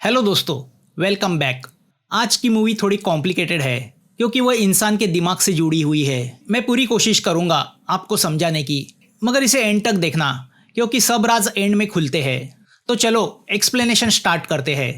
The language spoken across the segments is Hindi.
हेलो दोस्तों, वेलकम बैक। आज की मूवी थोड़ी कॉम्प्लिकेटेड है क्योंकि वह इंसान के दिमाग से जुड़ी हुई है। मैं पूरी कोशिश करूंगा आपको समझाने की, मगर इसे एंड तक देखना क्योंकि सब राज एंड में खुलते हैं। तो चलो एक्सप्लेनेशन स्टार्ट करते हैं।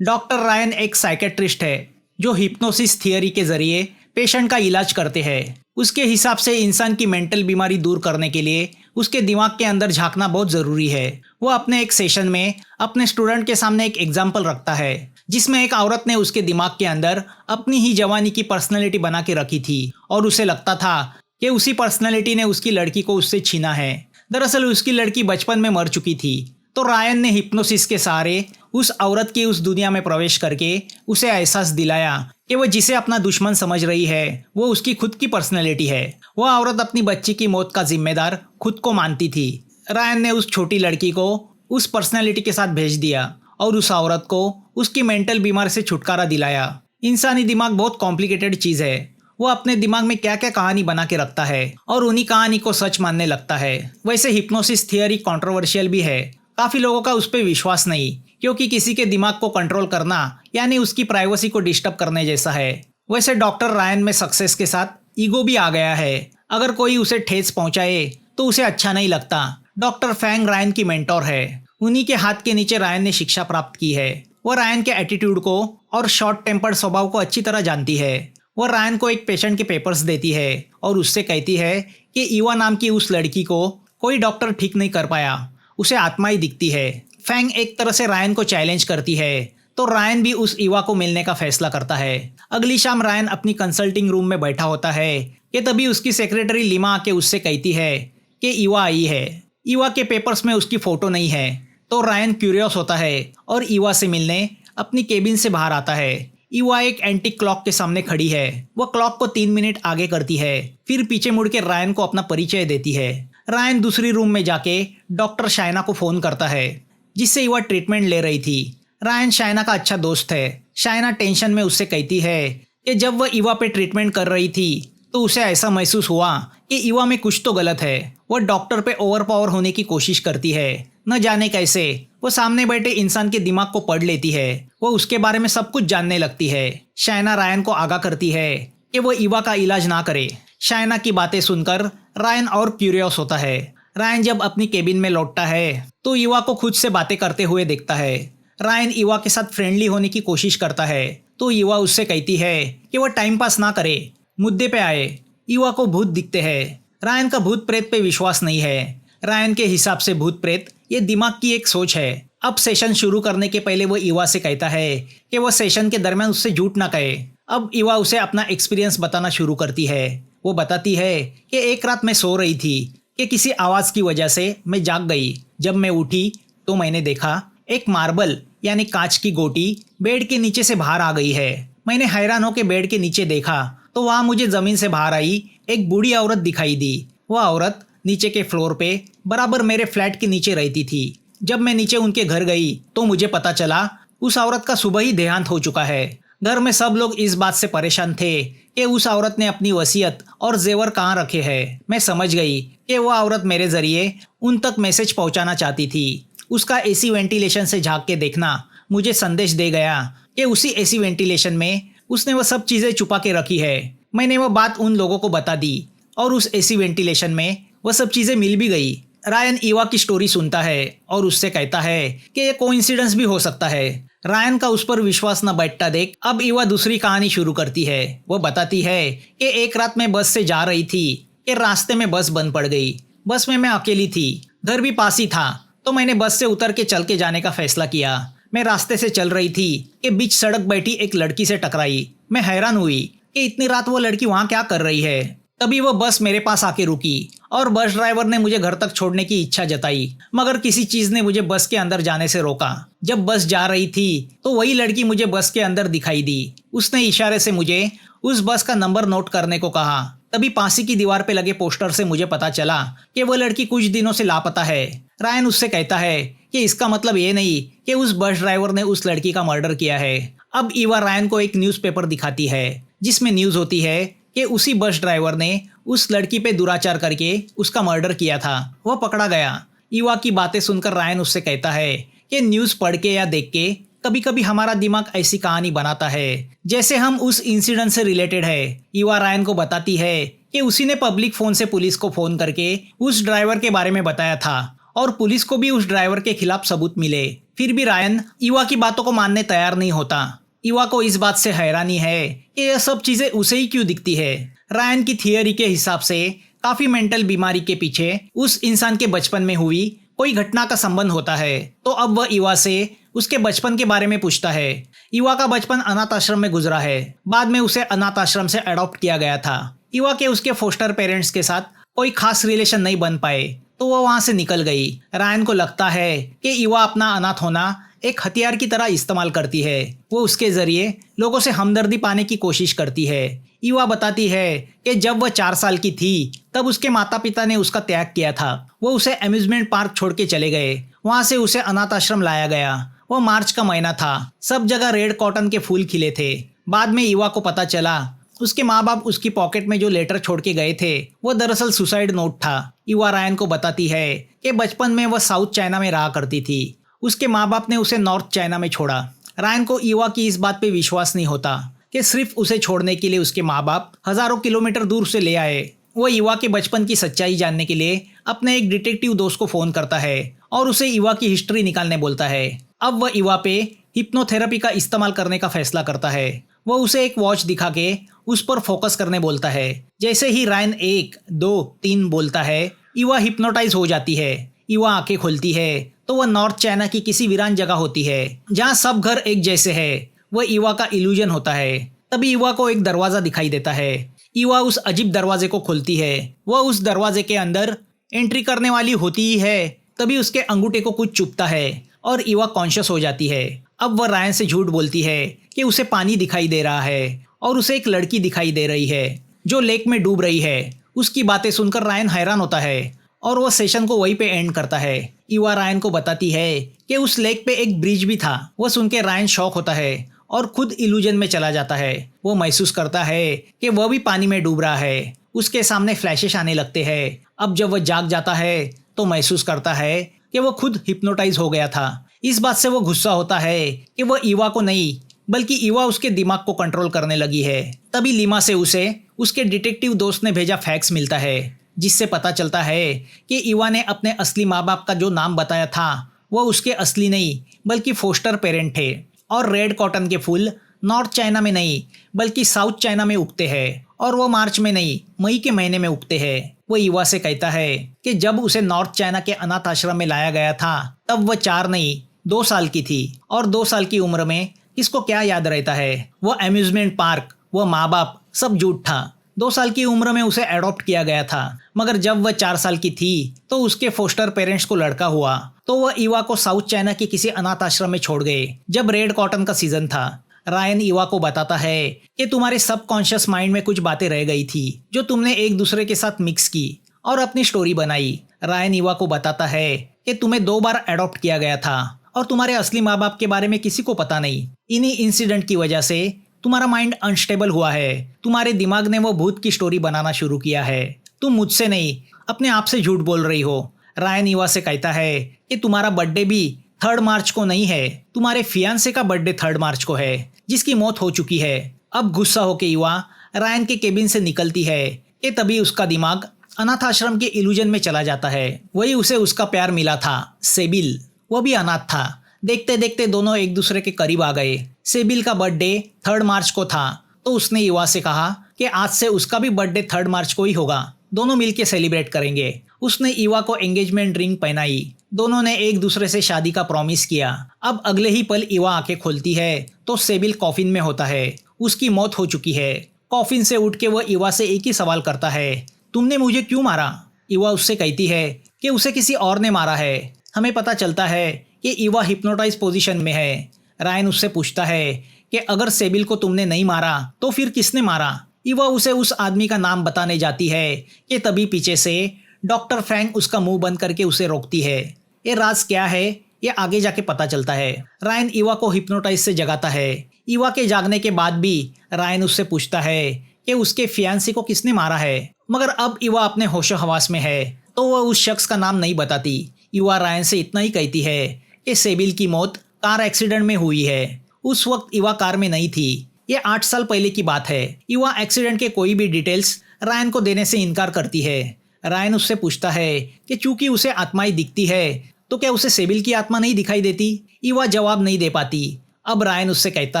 डॉक्टर रायन एक साइकेट्रिस्ट है जो हिप्नोसिस थियरी के जरिए पेशेंट का इलाज करते हैं। उसके हिसाब से इंसान की मेंटल बीमारी दूर करने के लिए उसके दिमाग के अंदर झांकना बहुत ज़रूरी है। वो अपने एक सेशन में अपने स्टूडेंट के सामने एक एग्जाम्पल रखता है जिसमें एक औरत ने उसके दिमाग के अंदर अपनी ही जवानी की पर्सनैलिटी बना के रखी थी और उसे लगता था कि उसी पर्सनैलिटी ने उसकी लड़की को उससे छीना है। दरअसल उसकी लड़की बचपन में मर चुकी थी। तो रायन ने हिप्नोसिस के सहारे उस औरत की उस दुनिया में प्रवेश करके उसे एहसास दिलाया कि वो जिसे अपना दुश्मन समझ रही है वो उसकी खुद की पर्सनैलिटी है। वह औरत अपनी बच्ची की मौत का जिम्मेदार खुद को मानती थी। रायन ने उस छोटी लड़की को उस पर्सनैलिटी के साथ भेज दिया और उस औरत को उसकी मेंटल बीमारी से छुटकारा दिलाया। इंसानी दिमाग बहुत कॉम्प्लिकेटेड चीज़ है। वो अपने दिमाग में क्या क्या कहानी बना के रखता है और उन्हीं कहानी को सच मानने लगता है। वैसे हिप्नोसिस थियरी कंट्रोवर्शियल भी है। काफ़ी लोगों का उस पर विश्वास नहीं, क्योंकि किसी के दिमाग को कंट्रोल करना यानी उसकी प्राइवेसी को डिस्टर्ब करने जैसा है। वैसे डॉक्टर रायन में सक्सेस के साथ ईगो भी आ गया है। अगर कोई उसे ठेस पहुंचाए तो उसे अच्छा नहीं लगता। डॉक्टर फैंग रायन की मेंटोर है। उन्हीं के हाथ के नीचे रायन ने शिक्षा प्राप्त की है। वो रायन के एटीट्यूड को और शॉर्ट टेम्पर्ड स्वभाव को अच्छी तरह जानती है। वो रायन को एक पेशेंट के पेपर्स देती है और उससे कहती है कि ईवा नाम की उस लड़की को कोई डॉक्टर ठीक नहीं कर पाया, उसे आत्मा ही दिखती है। फैंग एक तरह से रायन को चैलेंज करती है, तो रायन भी उस ईवा को मिलने का फैसला करता है। अगली शाम रायन अपनी कंसल्टिंग रूम में बैठा होता है कि तभी उसकी सेक्रेटरी लिमा आके उससे कहती है कि ईवा आई है। ईवा के पेपर्स में उसकी फोटो नहीं है। तो रायन क्यूरियस होता है और ईवा से मिलने अपनी केबिन से बाहर आता है। ईवा एक एंटीक क्लॉक के सामने खड़ी है। वह क्लॉक को 3 मिनट आगे करती है, फिर पीछे मुड़ के रायन को अपना परिचय देती है। रायन दूसरी रूम में जाके डॉक्टर शाइना को फोन करता है जिससे ईवा ट्रीटमेंट ले रही थी। रायन शाइना का अच्छा दोस्त है। शाइना टेंशन में उससे कहती है कि जब वह ईवा पे ट्रीटमेंट कर रही थी तो उसे ऐसा महसूस हुआ कि ईवा में कुछ तो गलत है। वह डॉक्टर पे ओवर पावर होने की कोशिश करती है। न जाने कैसे वो सामने बैठे इंसान के दिमाग को पढ़ लेती है। वो उसके बारे में सब कुछ जानने लगती है। शाइना रायन को आगाह करती है कि वो ईवा का इलाज ना करे। शाइना की बातें सुनकर रायन और क्यूरियस होता है। रायन जब अपनी केबिन में लौटता है तो ईवा को खुद से बातें करते हुए देखता है। रायन ईवा के साथ फ्रेंडली होने की कोशिश करता है तो ईवा उससे कहती है कि वह टाइम पास ना करे, मुद्दे पे आए। ईवा को भूत दिखते हैं। रायन का भूत प्रेत पे विश्वास नहीं है। रायन के हिसाब से भूत प्रेत ये दिमाग की एक सोच है। अब सेशन शुरू करने के पहले वो ईवा से कहता है कि वह सेशन के दरमियान उससे झूठ ना कहे। अब ईवा उसे अपना एक्सपीरियंस बताना शुरू करती है। वो बताती है कि एक रात मैं सो रही थी कि किसी आवाज़ की वजह से मैं जाग गई। जब मैं उठी तो मैंने देखा एक मार्बल यानी कांच की गोटी बेड के नीचे से बाहर आ गई है। मैंने हैरान होकर बेड के नीचे देखा तो वहाँ मुझे ज़मीन से बाहर आई एक बूढ़ी औरत दिखाई दी। वह औरत नीचे के फ्लोर पे बराबर मेरे फ्लैट के नीचे रहती थी। जब मैं नीचे उनके घर गई तो मुझे पता चला उस औरत का सुबह ही देहांत हो चुका है। घर में सब लोग इस बात से परेशान थे कि उस औरत ने अपनी वसीयत और जेवर कहाँ रखे हैं। मैं समझ गई कि वह औरत मेरे जरिए उन तक मैसेज पहुंचाना चाहती थी। उसका एसी वेंटिलेशन से झांक के देखना मुझे संदेश दे गया कि उसी एसी वेंटिलेशन में उसने वह सब चीज़ें छुपा के रखी है। मैंने वह बात उन लोगों को बता दी और उस एसी वेंटिलेशन में वह सब चीज़ें मिल भी गई। रायन ईवा की स्टोरी सुनता है और उससे कहता है कि यह कोइंसिडेंस भी हो सकता है। रायन का उस पर विश्वास न बैठता देख अब ईवा दूसरी कहानी शुरू करती है। वो बताती है कि एक रात मैं बस से जा रही थी कि रास्ते में बस बंद पड़ गई। बस में मैं अकेली थी, घर भी पास ही था, तो मैंने बस से उतर के चल के जाने का फैसला किया। मैं रास्ते से चल रही थी कि बीच सड़क बैठी एक लड़की से टकराई। मैं हैरान हुई कि इतनी रात वो लड़की वहाँ क्या कर रही है। तभी वो बस मेरे पास आके रुकी और बस ड्राइवर ने मुझे घर तक छोड़ने की इच्छा जताई, मगर किसी चीज़ ने मुझे बस के अंदर जाने से रोका। जब बस जा रही थी तो वही लड़की मुझे बस के अंदर दिखाई दी। उसने इशारे से मुझे उस बस का नंबर नोट करने को कहा। तभी पासी की दीवार पे लगे पोस्टर से मुझे पता चला कि वो लड़की कुछ दिनों से लापता है। रायन उससे कहता है कि इसका मतलब ये नहीं कि उस बस ड्राइवर ने उस लड़की का मर्डर किया है। अब ईवा रायन को एक न्यूज़पेपर दिखाती है जिसमें न्यूज़ होती है कि उसी बस ड्राइवर ने उस लड़की पे दुराचार करके उसका मर्डर किया था। वह पकड़ा गया। ईवा की बातें सुनकर रायन उससे कहता है कि न्यूज़ पढ़ के या देख के कभी कभी हमारा दिमाग ऐसी कहानी बनाता है जैसे हम उस इंसिडेंट से रिलेटेड है। ईवा रायन को बताती है कि उसी ने पब्लिक फोन से पुलिस को फोन करके उस ड्राइवर के बारे में बताया था और पुलिस को भी उस ड्राइवर के खिलाफ सबूत मिले। फिर भी रायन ईवा की बातों को मानने तैयार नहीं होता। ईवा को इस बात से हैरानी है कि यह सब चीजें उसे ही क्यों दिखती है। रायन की थियरी के हिसाब से काफी मेंटल बीमारी के पीछे उस इंसान के बचपन में हुई कोई घटना का संबंध होता है। तो अब वह ईवा से उसके बचपन के बारे में पूछता है। ईवा का बचपन अनाथ आश्रम में गुजरा है। बाद में उसे अनाथ आश्रम से अडॉप्ट किया गया था। ईवा के उसके फोस्टर पेरेंट्स के साथ कोई खास रिलेशन नहीं बन पाए तो वह वहां से निकल गई। रायन को लगता है कि ईवा अपना अनाथ होना एक हथियार की तरह इस्तेमाल करती है। वो उसके जरिए लोगों से हमदर्दी पाने की कोशिश करती है। ईवा बताती है कि जब वह 4 साल की थी तब उसके माता पिता ने उसका त्याग किया था। वो उसे अम्यूजमेंट पार्क छोड़ के चले गए। वहां से उसे अनाथ आश्रम लाया गया। वो मार्च का महीना था। सब जगह रेड कॉटन के फूल खिले थे। बाद में ईवा को पता चला उसके माँ बाप उसकी पॉकेट में जो लेटर छोड़ के गए थे वो दरअसल सुसाइड नोट था। ईवा रायन को बताती है कि बचपन में वह साउथ चाइना में रहा करती थी। उसके माँ बाप ने उसे नॉर्थ चाइना में छोड़ा। रायन को ईवा की इस बात पे विश्वास नहीं होता कि सिर्फ उसे छोड़ने के लिए उसके माँ बाप हजारों किलोमीटर दूर से ले आए। वो ईवा के बचपन की सच्चाई जानने के लिए अपने एक डिटेक्टिव दोस्त को फोन करता है और उसे ईवा की हिस्ट्री निकालने बोलता है। अब वह ईवा पे हिप्नोथेरेपी का इस्तेमाल करने का फैसला करता है। वह उसे एक वॉच दिखा के उस पर फोकस करने बोलता है। जैसे ही रायन 1, 2, 3 बोलता है ईवा हिप्नोटाइज हो जाती है। ईवा आंखें खोलती है तो वह नॉर्थ चाइना की किसी वीरान जगह होती है जहाँ सब घर एक जैसे है। वह ईवा का इल्यूजन होता है। तभी ईवा को एक दरवाजा दिखाई देता है। ईवा उस अजीब दरवाजे को खोलती है। वह उस दरवाजे के अंदर एंट्री करने वाली होती ही है। तभी उसके अंगूठे को कुछ चुभता है और ईवा कॉन्शियस हो जाती है। अब वह रायन से झूठ बोलती है कि उसे पानी दिखाई दे रहा है और उसे एक लड़की दिखाई दे रही है जो लेक में डूब रही है। उसकी बातें सुनकर रायन हैरान होता है और वह सेशन को वहीं पे एंड करता है। ईवा रायन को बताती है कि उस लेक पे एक ब्रिज भी था। वह सुन के रायन शॉक होता है और खुद इल्यूजन में चला जाता है। वो महसूस करता है कि वह भी पानी में डूब रहा है। उसके सामने फ्लैशेस आने लगते हैं। अब जब वह जाग जाता है तो महसूस करता है कि वह खुद हिप्नोटाइज हो गया था। इस बात से वो गुस्सा होता है कि वह ईवा को नहीं बल्कि ईवा उसके दिमाग को कंट्रोल करने लगी है। तभी लीमा से उसे उसके डिटेक्टिव दोस्त ने भेजा फैक्स मिलता है जिससे पता चलता है कि ईवा ने अपने असली माँ बाप का जो नाम बताया था वह उसके असली नहीं बल्कि फोस्टर पेरेंट थे। और रेड कॉटन के फूल नॉर्थ चाइना में नहीं बल्कि साउथ चाइना में उगते हैं और वो मार्च में नहीं मई के महीने में उगते हैं। वो ईवा से कहता है कि जब उसे नॉर्थ चाइना के अनाथ आश्रम में लाया गया था तब वह 4 नहीं 2 साल की थी। और 2 साल की उम्र में किसको क्या याद रहता है। वो अम्यूजमेंट पार्क, वो माँ बाप सब झूठ था। 2 साल की उम्र में उसे अडॉप्ट किया गया था। मगर जब वह 4 साल की थी तो उसके फोस्टर पेरेंट्स को लड़का हुआ तो वह ईवा को साउथ चाइना के किसी अनाथ आश्रम में छोड़ गए जब रेड कॉटन का सीजन था। रायन ईवा को बताता है कि तुम्हारे सबकॉन्शियस माइंड में कुछ बातें रह गई थी जो तुमने एक दूसरे के साथ मिक्स की और अपनी स्टोरी बनाई। रायन ईवा को बताता है कि तुम्हें 2 बार अडॉप्ट किया गया था और तुम्हारे असली माँ बाप के बारे में किसी को पता नहीं। इन्हीं इंसिडेंट की वजह से तुम्हारा माइंड अनस्टेबल हुआ है। तुम्हारे दिमाग ने वो भूत की स्टोरी बनाना शुरू किया है। तुम मुझसे नहीं अपने आप से झूठ बोल रही हो। रायन ईवा से कहता है कि तुम्हारा बर्थडे भी 3 मार्च को नहीं है, तुम्हारे फियांसे का बर्थडे 3 मार्च को है जिसकी मौत हो चुकी है। अब गुस्सा होकर ईवा रायन के केबिन से निकलती है कि तभी उसका दिमाग अनाथ आश्रम के इल्यूजन में चला जाता है। वही उसे उसका प्यार मिला था, सेबिल। वो भी अनाथ था। देखते देखते दोनों एक दूसरे के करीब आ गए। सेबिल का बर्थडे 3 मार्च को था तो उसने ईवा से कहा कि आज से उसका भी बर्थडे 3 मार्च को ही होगा, दोनों मिलके सेलिब्रेट करेंगे। उसने ईवा को एंगेजमेंट रिंग पहनाई। दोनों ने एक दूसरे से शादी का प्रॉमिस किया। अब अगले ही पल ईवा आंखें खोलती है तो सेबिल कॉफिन में होता है। उसकी मौत हो चुकी है। कॉफिन से उठ के वह ईवा से एक ही सवाल करता है, तुमने मुझे क्यों मारा? ईवा उससे कहती है कि उसे किसी और ने मारा है। हमें पता चलता है कि ईवा हिप्नोटाइज पोजीशन में है। रायन उससे पूछता है कि अगर सेबिल को तुमने नहीं मारा तो फिर किसने मारा? ईवा उसे उस आदमी का नाम बताने जाती है कि तभी पीछे से डॉक्टर फ्रैंक उसका मुंह बंद करके उसे रोकती है। ये राज क्या है ये आगे जाके पता चलता है। रायन ईवा को हिप्नोटाइज से जगाता है। ईवा के जागने के बाद भी रायन उससे पूछता है कि उसके फियांसी को किसने मारा है। मगर अब ईवा अपने होशो हवास में है तो वह उस शख्स का नाम नहीं बताती। युवा रायन से इतना ही कहती है कि सेबिल की मौत कार एक्सीडेंट में हुई है। उस वक्त युवा कार में नहीं थी। ये 8 साल पहले की बात है। युवा एक्सीडेंट के कोई भी डिटेल्स रायन को देने से इनकार करती है। रायन उससे पूछता है कि चूंकि उसे आत्माएं दिखती है तो क्या उसे सेबिल की आत्मा नहीं दिखाई देती। युवा जवाब नहीं दे पाती। अब रायन उससे कहता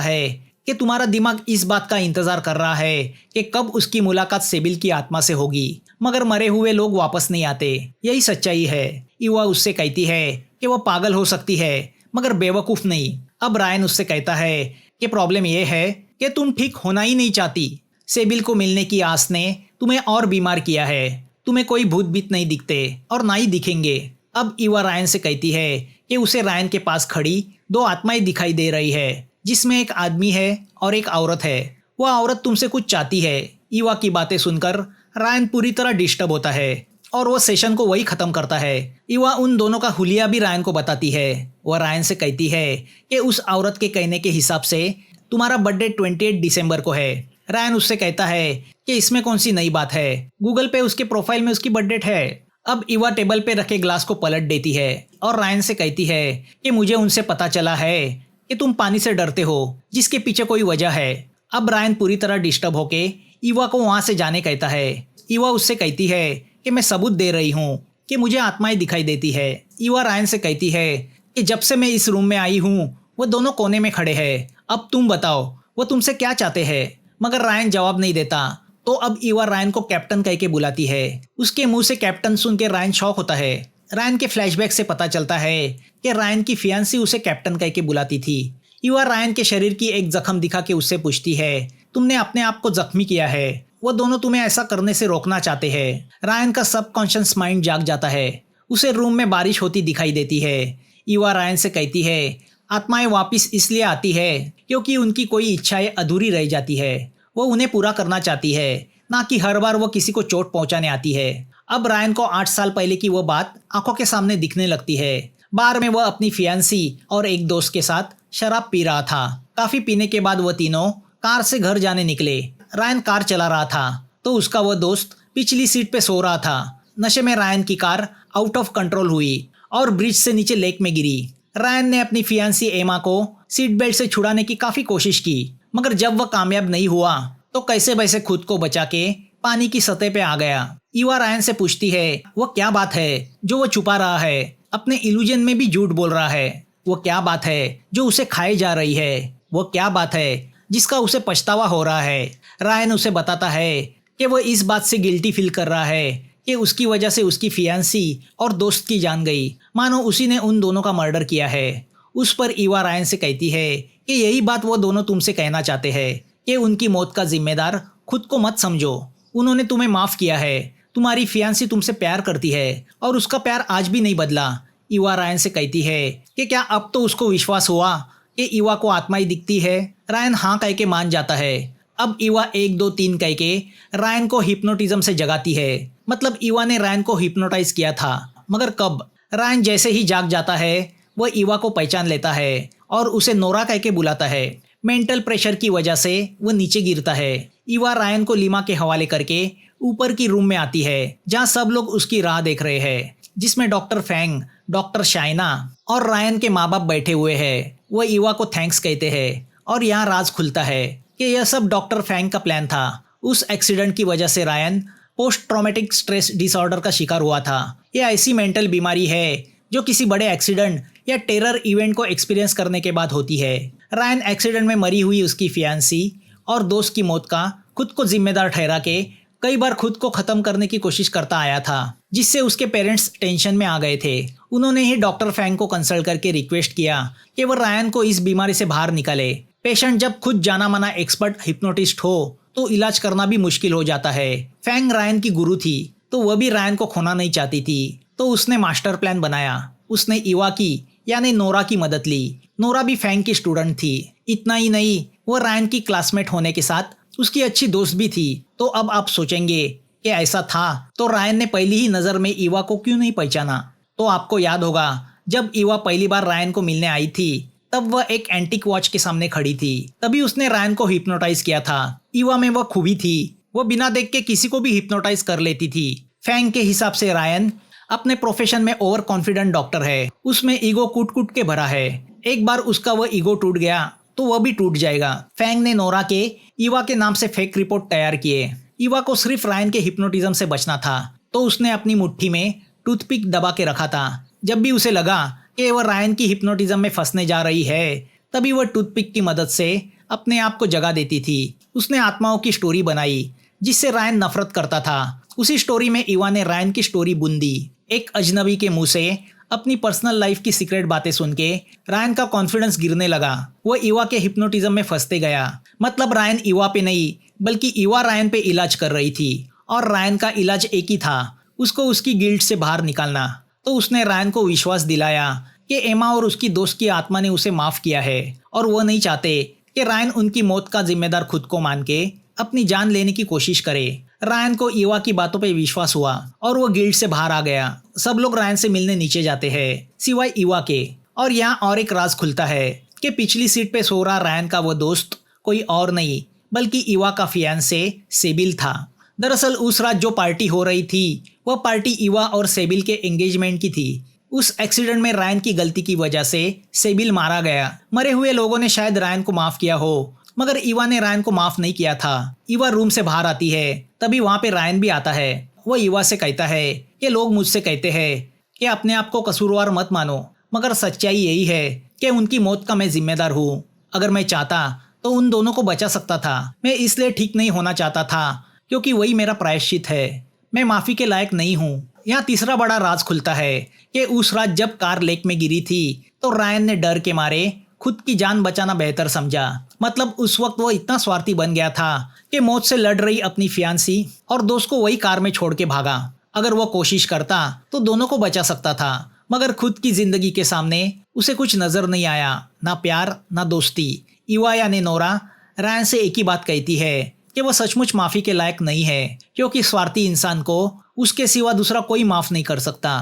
है कि तुम्हारा दिमाग इस बात का इंतजार कर रहा है कि कब उसकी मुलाकात सेबिल की आत्मा से होगी, मगर मरे हुए लोग वापस नहीं आते, यही सच्चाई है। युवा उससे कहती है कि वह पागल हो सकती है मगर बेवकूफ नहीं। अब रायन उससे कहता है कि प्रॉब्लम यह है कि तुम ठीक होना ही नहीं चाहती। सेबिल को मिलने की आस ने तुम्हें और बीमार किया है। तुम्हें कोई भूत भीत नहीं दिखते और ना ही दिखेंगे। अब युवा रायन से कहती है कि उसे रायन के पास खड़ी 2 आत्माएं दिखाई दे रही है, जिसमें एक आदमी है और एक औरत है। वह औरत तुमसे कुछ चाहती है। युवा की बातें सुनकर रायन पूरी तरह डिस्टर्ब होता है और वह सेशन को वही खत्म करता है। युवा उन दोनों का हुलिया भी रायन को बताती है। वह रायन से कहती है कि उस औरत के कहने के हिसाब से तुम्हारा बर्थडे 28 दिसंबर को है। रायन उससे कहता है कि इसमें कौन सी नई बात है, गूगल पे उसके प्रोफाइल में उसकी बर्थडे है। अब युवा टेबल पे रखे ग्लास को पलट देती है और रायन से कहती है कि मुझे उनसे पता चला है कि तुम पानी से डरते हो, जिसके पीछे कोई वजह है। अब रायन पूरी तरह डिस्टर्ब होके युवा को वहां से जाने कहता है। युवा उससे कहती है कि मैं सबूत दे रही हूँ कि मुझे आत्माएं दिखाई देती है। युवा रायन से कहती है कि जब से मैं इस रूम में आई हूँ वो दोनों कोने में खड़े हैं। अब तुम बताओ वो तुमसे क्या चाहते हैं। मगर रायन जवाब नहीं देता। तो अब युवा रायन को कैप्टन कह के बुलाती है। उसके मुंह से कैप्टन सुन के रायन शॉक होता है। रायन के फ्लैशबैक से पता चलता है कि रायन की फियांसी उसे कैप्टन कह के बुलाती थी। युवा रायन के शरीर की एक जख्म दिखा के उससे पूछती है तुमने अपने आप को जख्मी किया है। वो दोनों तुम्हें ऐसा करने से रोकना चाहते हैं। रायन का सबकॉन्शियस माइंड जाग जाता है। उसे रूम में बारिश होती दिखाई देती है। युवा रायन से कहती है आत्माएं वापिस इसलिए आती है क्योंकि उनकी कोई इच्छाएं अधूरी रह जाती है। वो उन्हें पूरा करना चाहती है, ना कि हर बार वो किसी को चोट पहुंचाने आती है। अब रायन को 8 साल पहले की वो बात आंखों के सामने दिखने लगती है। बार में वह अपनी फियांसी और एक दोस्त के साथ शराब पी रहा था। काफी पीने के बाद वह तीनों कार से घर जाने निकले। रायन कार चला रहा था तो उसका वह दोस्त पिछली सीट पे सो रहा था। नशे में रायन की कार आउट ऑफ कंट्रोल हुई और ब्रिज से नीचे लेक में गिरी। रायन ने अपनी फियांसी एमा को सीट बेल्ट से छुड़ाने की काफी कोशिश की, मगर जब वह कामयाब नहीं हुआ तो कैसे वैसे खुद को बचा के पानी की सतह पे आ गया। युवा रायन से पूछती है वह क्या बात है जो वो छुपा रहा है, अपने इल्यूजन में भी झूठ बोल रहा है। वो क्या बात है जो उसे खाए जा रही है। वो क्या बात है जिसका उसे पछतावा हो रहा है। रायन उसे बताता है कि वह इस बात से गिल्टी फील कर रहा है कि उसकी वजह से उसकी फियांसी और दोस्त की जान गई, मानो उसी ने उन दोनों का मर्डर किया है। उस पर युवा रायन से कहती है कि यही बात वो दोनों तुमसे कहना चाहते हैं कि उनकी मौत का जिम्मेदार खुद को मत समझो। उन्होंने तुम्हें माफ किया है। तुम्हारी फियांसी तुमसे प्यार करती है और उसका प्यार आज भी नहीं बदला। युवा रायन से कहती है कि क्या अब तो उसको विश्वास हुआ कि युवा को आत्माएं दिखती है। रायन हाँ कह के मान जाता है। अब युवा 1 2 3 कह के रायन को हिप्नोटिज्म से जगाती है। मतलब युवा ने रायन को हिप्नोटाइज किया था, मगर कब। रायन जैसे ही जाग जाता है वह युवा को पहचान लेता है और उसे नोरा कह के बुलाता है। मेंटल प्रेशर की वजह से वह नीचे गिरता है। युवा रायन को लीमा के हवाले करके ऊपर की रूम में आती है जहां सब लोग उसकी राह देख रहे हैं, जिसमें डॉक्टर फैंग, डॉक्टर शाइना और रायन के माँ बाप बैठे हुए हैं। वह युवा को थैंक्स कहते हैं और यहाँ राज खुलता है कि यह सब डॉक्टर फैंग का प्लान था। उस एक्सीडेंट की वजह से Ryan post traumatic stress disorder का शिकार हुआ था। यह ऐसी मेंटल बीमारी है जो किसी बड़े एक्सीडेंट या टेरर इवेंट को एक्सपीरियंस करने के बाद होती है। रायन एक्सीडेंट में मरी हुई उसकी फियांसी और दोस्त की मौत का खुद को जिम्मेदार ठहरा के कई बार खुद को खत्म करने की कोशिश करता आया था, जिससे उसके पेरेंट्स टेंशन में आ गए थे। उन्होंने ही डॉक्टर फैंग को कंसल्ट करके रिक्वेस्ट किया कि वह रायन को इस बीमारी से बाहर निकाले। पेशेंट जब खुद जाना माना एक्सपर्ट हिप्नोटिस्ट हो तो इलाज करना भी मुश्किल हो जाता है। फैंग रायन की गुरु थी तो वह भी रायन को खोना नहीं चाहती थी, तो उसने मास्टर प्लान बनाया। उसने युवा की यानी नोरा की मदद ली। नोरा भी फैंग की स्टूडेंट थी। इतना ही नहीं, वो रायन की क्लासमेट होने के साथ उसकी अच्छी दोस्त भी थी। तो अब आप सोचेंगे कि ऐसा था तो रायन ने पहली ही नज़र में युवा को क्यों नहीं पहचाना। तो आपको याद होगा जब युवा पहली बार रायन को मिलने आई थी तब वह एक एंटीक वॉच के सामने खड़ी थी। तभी उसने रायन को हिप्नोटाइज किया था। युवा में वह खूबी थी, वह बिना देख के किसी को भी हिप्नोटाइज कर लेती थी। फैंग के हिसाब से रायन अपने प्रोफेशन में ओवर कॉन्फिडेंट डॉक्टर है। उसमें ईगो कूट कूट के भरा है। एक बार उसका वह ईगो टूट गया तो वह भी टूट जाएगा। फैंग ने नोरा के ईवा के नाम से फेक रिपोर्ट तैयार किए। ईवा को सिर्फ रायन के हिप्नोटिज्म से बचना था, तो उसने अपनी मुट्ठी में टूथपिक दबा के रखा था। जब भी उसे लगा कि वह रायन की हिप्नोटिज्म में फंसने जा रही है, तभी वह टूथपिक की मदद से अपने आप को जगा देती थी। उसने आत्माओं की स्टोरी बनाई जिससे रायन नफरत करता था। उसी स्टोरी में ईवा ने रायन की स्टोरी बुन दी। एक अजनबी के मुंह से अपनी पर्सनल लाइफ की सीक्रेट बातें सुन के रायन का कॉन्फिडेंस गिरने लगा। वह ईवा के हिप्नोटिज्म में फंसते गया। मतलब रायन ईवा पे नहीं, बल्कि ईवा रायन पे इलाज कर रही थी, और रायन का इलाज एक ही था, उसको उसकी गिल्ट से बाहर निकालना। तो उसने रायन को विश्वास दिलाया कि एमा और उसकी दोस्त की आत्मा ने उसे माफ किया है, और वह नहीं चाहते कि रायन उनकी मौत का जिम्मेदार खुद को मान के अपनी जान लेने की कोशिश करे। रायन को ईवा की बातों पे विश्वास हुआ और वो गिल्ड से बाहर आ गया। सब लोग रायन से मिलने नीचे जाते हैं सिवाय ईवा के। और यहाँ और एक राज खुलता है कि पिछली सीट पे सो रहा रायन का वो दोस्त कोई और नहीं बल्कि ईवा का फियांसे सेबिल था। दरअसल उस रात जो पार्टी हो रही थी वह पार्टी ईवा और सेबिल के एंगेजमेंट की थी। उस एक्सीडेंट में रायन की गलती की वजह से सेबिल मारा गया। मरे हुए लोगों ने शायद रायन को माफ किया हो, मगर ईवा ने रायन को माफ नहीं किया था। ईवा रूम से बाहर आती है, तभी वहां पे रायन भी आता है। वह ईवा से कहता है कि लोग मुझसे कहते हैं कि अपने आप को कसूरवार मत मानो, मगर सच्चाई यही है कि उनकी मौत का मैं जिम्मेदार हूँ। अगर मैं चाहता तो उन दोनों को बचा सकता था। मैं इसलिए ठीक नहीं होना चाहता था क्योंकि वही मेरा प्रायश्चित है। मैं माफी के लायक नहीं हूँ। यहाँ तीसरा बड़ा राज खुलता है कि उस रात जब कार लेक में गिरी थी तो रायन ने डर के मारे खुद की जान बचाना बेहतर समझा। मतलब उस वक्त वो इतना स्वार्थी बन गया था कि मौत से लड़ रही अपनी फियांसी और दोस्त को वही कार में छोड़ के भागा। अगर वो कोशिश करता तो दोनों को बचा सकता था, मगर खुद की जिंदगी के सामने उसे कुछ नजर नहीं आया, ना प्यार ना दोस्ती। ईवा यानी नोरा रायन से एक ही बात कहती है कि वह सचमुच माफी के लायक नहीं है, क्योंकि स्वार्थी इंसान को उसके सिवा दूसरा कोई माफ नहीं कर सकता।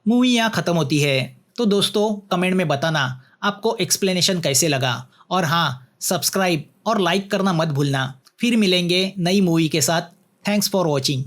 मूवी यहाँ खत्म होती है। तो दोस्तों कमेंट में बताना आपको एक्सप्लेनेशन कैसे लगा, और हाँ, सब्सक्राइब और लाइक करना मत भूलना। फिर मिलेंगे नई मूवी के साथ। Thanks for watching.